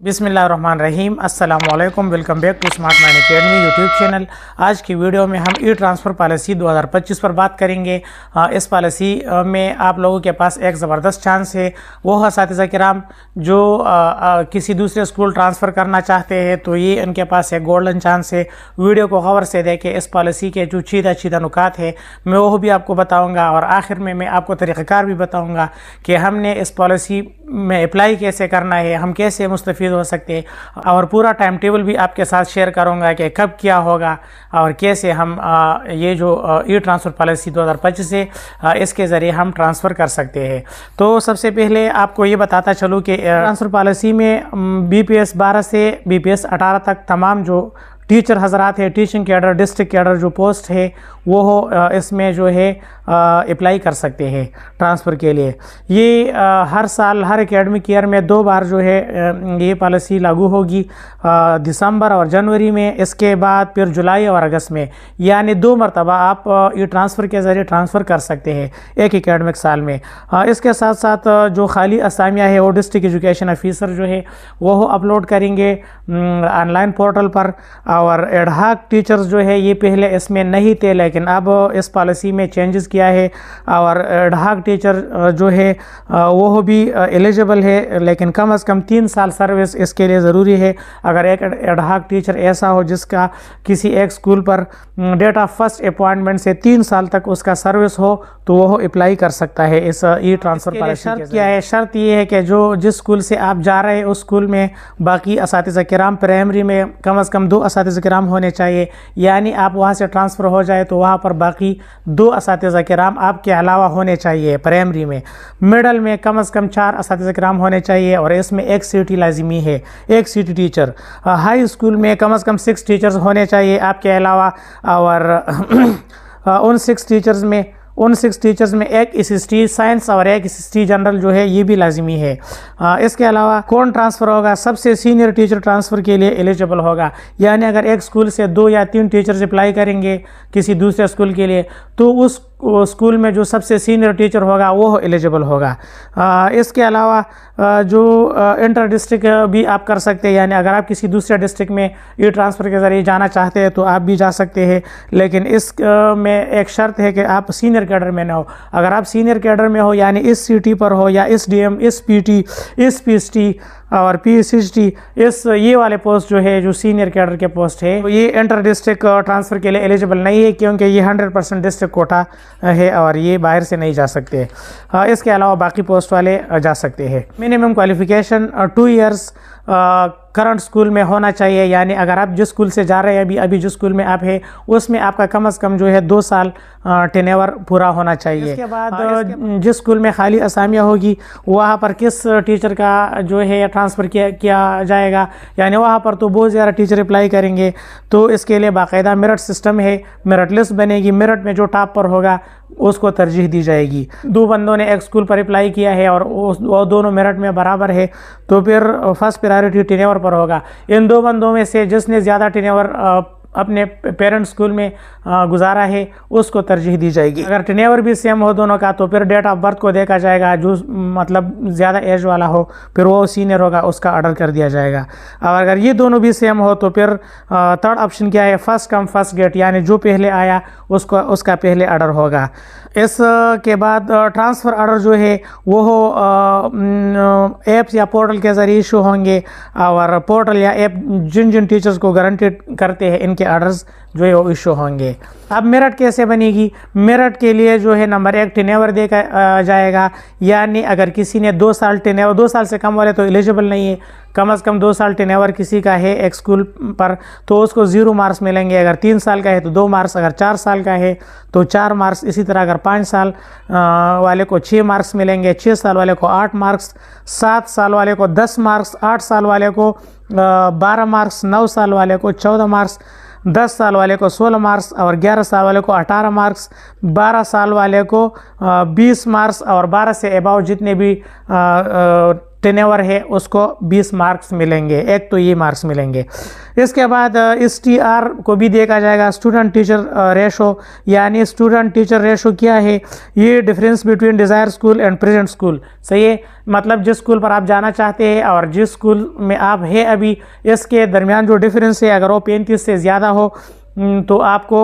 बिस्मिल्लाहिर्रहमानिर्रहीम अस्सलामुअलैकुम। Welcome back to smart mind academy YouTube channel. आज की वीडियो में हम ई ट्रांसफ़र पॉलिसी 2025 पर बात करेंगे। इस पॉलिसी में आप लोगों के पास एक ज़बरदस्त चांस है। वो असातिज़ा किराम जो किसी दूसरे स्कूल ट्रांसफ़र करना चाहते हैं तो ये उनके पास एक गोल्डन चांस है। वीडियो को गौर से देखें। इस पॉलिसी के जो चीदा नुकात है मैं वो भी आपको बताऊँगा और आखिर में मैं आपको तरीक़ाकार भी बताऊँगा कि हमने इस पॉलिसी में अप्लाई कैसे करना है, हम कैसे मुस्तफ़ीद हो सकते हैं और पूरा टाइम टेबल भी आपके साथ शेयर करूंगा कि कब क्या होगा और कैसे हम ये जो ई ट्रांसफ़र पॉलिसी 2025 से इसके ज़रिए हम ट्रांसफ़र कर सकते हैं। तो सबसे पहले आपको ये बताता चलूँ कि ट्रांसफ़र पॉलिसी में BPS 12 से BPS 18 तक तमाम जो टीचर हजरात है, टीचिंग कैडर, डिस्ट्रिक्ट कैडर जो पोस्ट है वो हो इसमें जो है अप्लाई कर सकते हैं ट्रांसफ़र के लिए। ये हर साल हर एकेडमिक ईयर में 2 बार जो है ये पॉलिसी लागू होगी, दिसंबर और जनवरी में, इसके बाद फिर जुलाई और अगस्त में, यानी 2 मरतबा आप ये ट्रांसफ़र के ज़रिए ट्रांसफ़र कर सकते हैं एक एकेडमिक साल में। इसके साथ साथ जो खाली असामियाँ है वो डिस्ट्रिक्ट एजुकेशन ऑफिसर जो है वो अपलोड करेंगे ऑनलाइन पोर्टल पर। और एडहाक टीचर्स जो है ये पहले इसमें नहीं थे लेकिन अब इस पॉलिसी में चेंजेस किया है और एडहाक टीचर जो है वो भी एलिजिबल है, लेकिन कम से कम 3 साल सर्विस इसके लिए ज़रूरी है। अगर एक एडहाक टीचर ऐसा हो जिसका किसी एक स्कूल पर डेट ऑफ फर्स्ट अपॉइंटमेंट से 3 साल तक उसका सर्विस हो तो वो अप्लाई कर सकता है इस ई ट्रांसफ़र पॉलिसी। शर्त क्या है? शर्त ये है कि जो जिस स्कूल से आप जा रहे हैं उस स्कूल में बाकी असातिज़ा किराम, प्राइमरी में कम से कम 2 असातिज़ा किराम होने चाहिए, यानी आप वहाँ से ट्रांसफ़र हो जाए तो वहाँ पर बाकी 2 असातिज़ा किराम आपके अलावा होने चाहिए प्राइमरी में। मिडल में कम से कम 4 असातिज़ा किराम होने चाहिए और इसमें 1 सीटी लाजिमी है, 1 सीटी टीचर। हाई स्कूल में कम से कम 6 टीचर्स होने चाहिए आपके अलावा और उन 6 टीचर्स में 1 SST साइंस और 1 SST जनरल जो है ये भी लाजिमी है। इसके अलावा कौन ट्रांसफ़र होगा? सबसे सीनियर टीचर ट्रांसफ़र के लिए एलिजिबल होगा, यानी अगर एक स्कूल से 2 या 3 टीचर्स अप्लाई करेंगे किसी दूसरे स्कूल के लिए तो उस स्कूल में जो सबसे सीनियर टीचर होगा वो एलिजिबल होगा। इसके अलावा जो इंटर डिस्ट्रिक्ट भी आप कर सकते हैं, यानी अगर आप किसी दूसरे डिस्ट्रिक्ट में ई ट्रांसफ़र के ज़रिए जाना चाहते हैं तो आप भी जा सकते हैं, लेकिन इस में एक शर्त है कि आप सीनियर कैडर में ना हो। अगर आप सीनियर कैडर में हो यानी इस CT पर हो या इस DM, इस PT, इस PST और PCT, ये वाले पोस्ट जो है जो सीनियर कैडर के पोस्ट है तो ये इंटर डिस्ट्रिक्ट ट्रांसफ़र के लिए एलिजिबल नहीं है, क्योंकि ये 100% डिस्ट्रिक्ट कोटा है और ये बाहर से नहीं जा सकते। इसके अलावा बाकी पोस्ट वाले जा सकते हैं। Minimum qualification 2 years current school में होना चाहिए, यानी अगर आप जिस स्कूल से जा रहे हैं अभी जिस स्कूल में आप हैं उसमें आपका कम से कम जो है 2 साल टेन्योर पूरा होना चाहिए। इसके बाद जिस स्कूल में खाली असामियाँ होगी वहाँ पर किस टीचर का जो है ट्रांसफ़र किया जाएगा, यानी वहाँ पर तो बहुत ज़्यादा टीचर अप्लाई करेंगे तो इसके लिए बाकायदा मेरिट सिस्टम है, मेरिट लिस्ट बनेगी, मेरिट में जो टॉप पर होगा उसको तरजीह दी जाएगी। 2 बंदों ने एक स्कूल पर अप्लाई किया है और वो दोनों मेरिट में बराबर है तो फिर फर्स्ट प्रायोरिटी टेन्योर पर होगा। इन 2 बंदों में से जिसने ज़्यादा टेन्योर अपने पेरेंट स्कूल में गुजारा है उसको तरजीह दी जाएगी। अगर टेन्योर भी सेम हो दोनों का तो फिर डेट ऑफ बर्थ को देखा जाएगा, जो मतलब ज़्यादा एज वाला हो फिर वो सीनियर होगा, उसका ऑर्डर कर दिया जाएगा। और अगर ये दोनों भी सेम हो तो फिर थर्ड ऑप्शन क्या है? फर्स्ट कम फर्स्ट गेट, यानी जो पहले आया उसका पहले ऑर्डर होगा। इसके बाद ट्रांसफ़र ऑर्डर जो है वो ऐप्स या पोर्टल के ज़रिए इशू होंगे और पोर्टल या ऐप जिन टीचर्स को गारंटेड करते हैं इनके ऑर्डर्स जो है वो इशू होंगे। अब मेरिट कैसे बनेगी? मेरिट के लिए जो है नंबर 1 टेन्योर देखा जाएगा, यानी अगर किसी ने 2 साल टेन्योर, 2 साल से कम वाले तो एलिजिबल नहीं है, कम से कम 2 साल टेन्योर किसी का है एक स्कूल पर तो उसको 0 मार्क्स मिलेंगे। अगर 3 साल का है तो 2 मार्क्स, अगर 4 साल का है तो 4 मार्क्स। इसी तरह अगर 5 साल वाले को 6 मार्क्स मिलेंगे, 6 साल वाले को 8 मार्क्स, 7 साल वाले को 10 मार्क्स, 8 साल वाले को 12 मार्क्स, 9 साल वाले को 14 मार्क्स, 10 साल वाले को 16 मार्क्स और 11 साल वाले को 18 मार्क्स, 12 साल वाले को 20 मार्क्स और 12 से अबाव जितने भी टेनेवर है उसको 20 मार्क्स मिलेंगे, एक तो ये मार्क्स मिलेंगे। इसके बाद STR को भी देखा जाएगा, स्टूडेंट टीचर रेशो, यानी स्टूडेंट टीचर रेशो क्या है, ये difference between desire school and present school. सही है, मतलब जिस स्कूल पर आप जाना चाहते हैं और जिस स्कूल में आप हैं अभी, इसके दरमियान जो डिफरेंस है अगर वो 35 से ज़्यादा हो तो आपको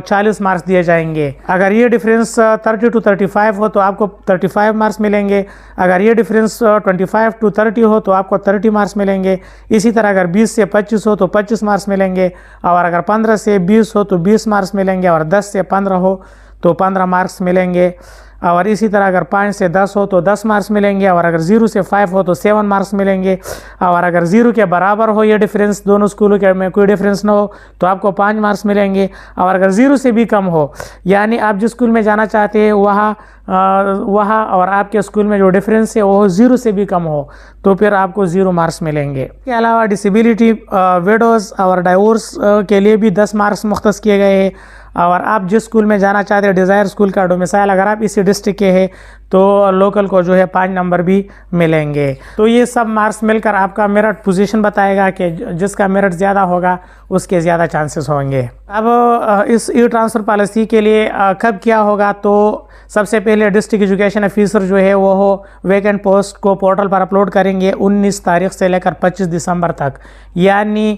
40 मार्क्स दिए जाएंगे। अगर ये डिफरेंस 30 to 35 हो तो आपको 35 मार्क्स मिलेंगे। अगर ये डिफरेंस 25 to 30 हो तो आपको 30 मार्क्स मिलेंगे। इसी तरह अगर 20 से 25 हो तो 25 मार्क्स मिलेंगे, और अगर 15 से 20 हो तो 20 मार्क्स मिलेंगे, और 10 से 15 हो तो 15 मार्क्स मिलेंगे। और इसी तरह अगर 5 से 10 हो तो 10 मार्क्स मिलेंगे, और अगर 0 से 5 हो तो 7 मार्क्स मिलेंगे। और अगर 0 के बराबर हो ये डिफरेंस, दोनों स्कूलों के में कोई डिफरेंस ना हो तो आपको 5 मार्क्स मिलेंगे। और अगर 0 से भी कम हो, यानी आप जिस स्कूल में जाना चाहते हैं वहाँ और आपके स्कूल में जो डिफरेंस है वो 0 से भी कम हो तो फिर आपको 0 मार्क्स मिलेंगे। इसके अलावा डिसेबिलिटी, विडोज़ और डाइवोर्स के लिए भी 10 मार्क्स मुख्तस किए गए हैं। और आप जिस स्कूल में जाना चाहते हैं, डिज़ायर स्कूल का डोमिसाइल अगर आप इसी डिस्ट्रिक्ट के हैं तो लोकल को जो है 5 नंबर भी मिलेंगे। तो ये सब मार्क्स मिलकर आपका मेरिट पोजीशन बताएगा कि जिसका मेरिट ज़्यादा होगा उसके ज़्यादा चांसेस होंगे। अब इस ई ट्रांसफ़र पॉलिसी के लिए कब क्या होगा, तो सबसे पहले डिस्ट्रिक्ट एजुकेशन ऑफिसर जो है वो वैकेंट पोस्ट को पोर्टल पर अपलोड करेंगे 19 तारीख से लेकर 25 दिसंबर तक। यानी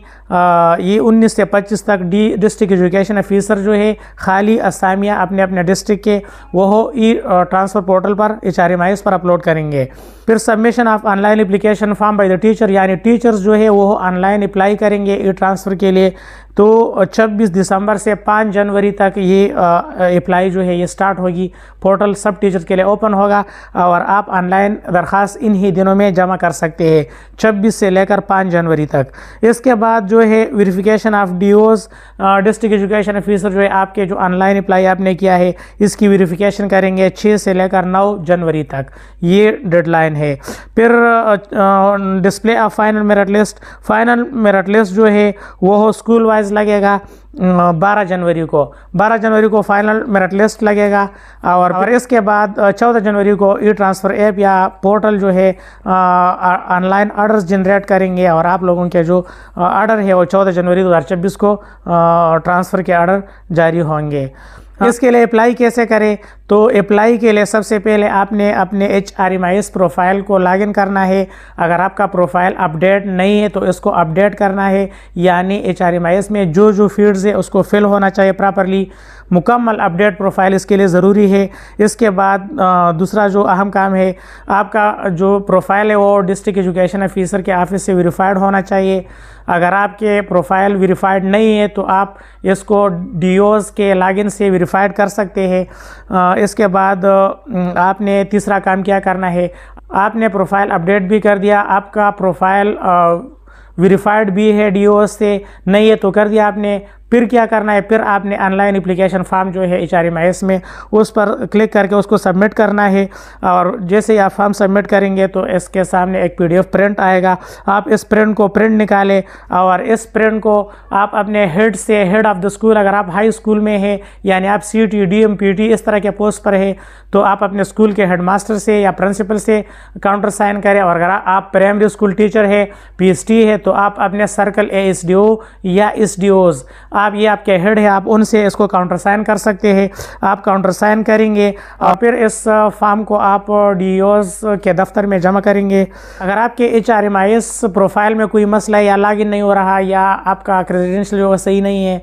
ये 19 से 25 तक डिस्ट्रिक्ट एजुकेशन ऑफिसर जो है खाली असामियाँ अपने अपने डिस्ट्रिक्ट के वो ई ट्रांसफ़र पोर्टल पर HRMIS पर अपलोड करेंगे। फिर submission of online application form by the teacher, यानी टीचर्स जो है वो ऑनलाइन अप्लाई करेंगे ई ट्रांसफ़र के लिए। तो 26 दिसंबर से 5 जनवरी तक ये अप्लाई जो है ये स्टार्ट होगी। पोर्टल सब टीचर्स के लिए ओपन होगा और आप ऑनलाइन दरख्वास्त इन ही दिनों में जमा कर सकते हैं, 26 से लेकर 5 जनवरी तक। इसके बाद जो है verification of DOs, district education officer जो है आपके जो ऑनलाइन अप्लाई आपने किया है इसकी वेरिफिकेशन करेंगे 6 से लेकर 9 जनवरी तक, ये डेडलाइन है। फिर display of final merit list, final merit list जो है वो स्कूल वाइज लगेगा 12 जनवरी को फाइनल मेरिट लिस्ट लगेगा। और इसके बाद 14 जनवरी को ई ट्रांसफ़र ऐप या पोर्टल जो है ऑनलाइन ऑर्डर्स जनरेट करेंगे, और आप लोगों के जो ऑर्डर है वो 14 जनवरी 2024 को ट्रांसफ़र के ऑर्डर जारी होंगे। इसके लिए अप्लाई कैसे करें, तो अप्लाई के लिए सबसे पहले आपने अपने HRMIS प्रोफाइल को लॉगिन करना है। अगर आपका प्रोफाइल अपडेट नहीं है तो इसको अपडेट करना है, यानी HRMIS में जो जो फील्ड्स है उसको फिल होना चाहिए प्रॉपरली। मुकम्मल अपडेट प्रोफाइल इसके लिए ज़रूरी है। इसके बाद दूसरा जो अहम काम है, आपका जो प्रोफाइल है वो डिस्ट्रिक्ट एजुकेशन ऑफिसर के ऑफिस से वेरीफाइड होना चाहिए। अगर आपके प्रोफाइल वेरीफाइड नहीं है तो आप इसको DOs के लॉगिन से वेरीफाइड कर सकते हैं। इसके बाद आपने तीसरा काम क्या करना है, आपने प्रोफाइल अपडेट भी कर दिया, आपका प्रोफाइल वेरीफाइड भी है DOs से, नहीं है तो कर दिया आपने। फिर क्या करना है, फिर आपने ऑनलाइन एप्लीकेशन फॉर्म जो है HRMIS में उस पर क्लिक करके उसको सबमिट करना है। और जैसे ही आप फॉर्म सबमिट करेंगे तो इसके सामने एक PDF प्रिंट आएगा, आप इस प्रिंट को प्रिंट निकालें और इस प्रिंट को आप अपने हेड से, हेड ऑफ़ द स्कूल, अगर आप हाई स्कूल में हैं यानी आप CT, DM, PT इस तरह के पोस्ट पर है तो आप अपने स्कूल के हेडमास्टर से या प्रिंसिपल से काउंटर साइन करें। और अगर आप प्राइमरी स्कूल टीचर है, PST है, तो आप अपने सर्कल ASDO या SDOs, आप ये आपके हेड है, आप उनसे इसको काउंटर साइन कर सकते हैं। आप काउंटर साइन करेंगे और फिर इस फॉर्म को आप DOs के दफ्तर में जमा करेंगे। अगर आपके HRMIS प्रोफाइल में कोई मसला है या लॉगिन नहीं हो रहा या आपका क्रेडेंशियल जो सही नहीं है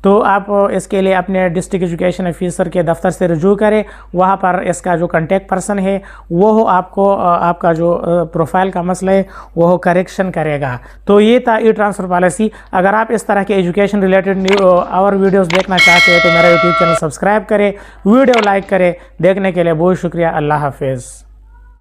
तो आप इसके लिए अपने डिस्ट्रिक्ट एजुकेशन ऑफिसर के दफ्तर से रुजू करें। वहाँ पर इसका जो कांटेक्ट पर्सन है वो आपको आपका जो प्रोफाइल का मसला है वो करेक्शन करेगा। तो ये था ई ट्रांसफ़र पॉलिसी। अगर आप इस तरह के एजुकेशन रिलेटेड और वीडियोस देखना चाहते हैं तो मेरा यूट्यूब चैनल सब्सक्राइब करें, वीडियो लाइक करें। देखने के लिए बहुत शुक्रिया। अल्लाह हाफिज़।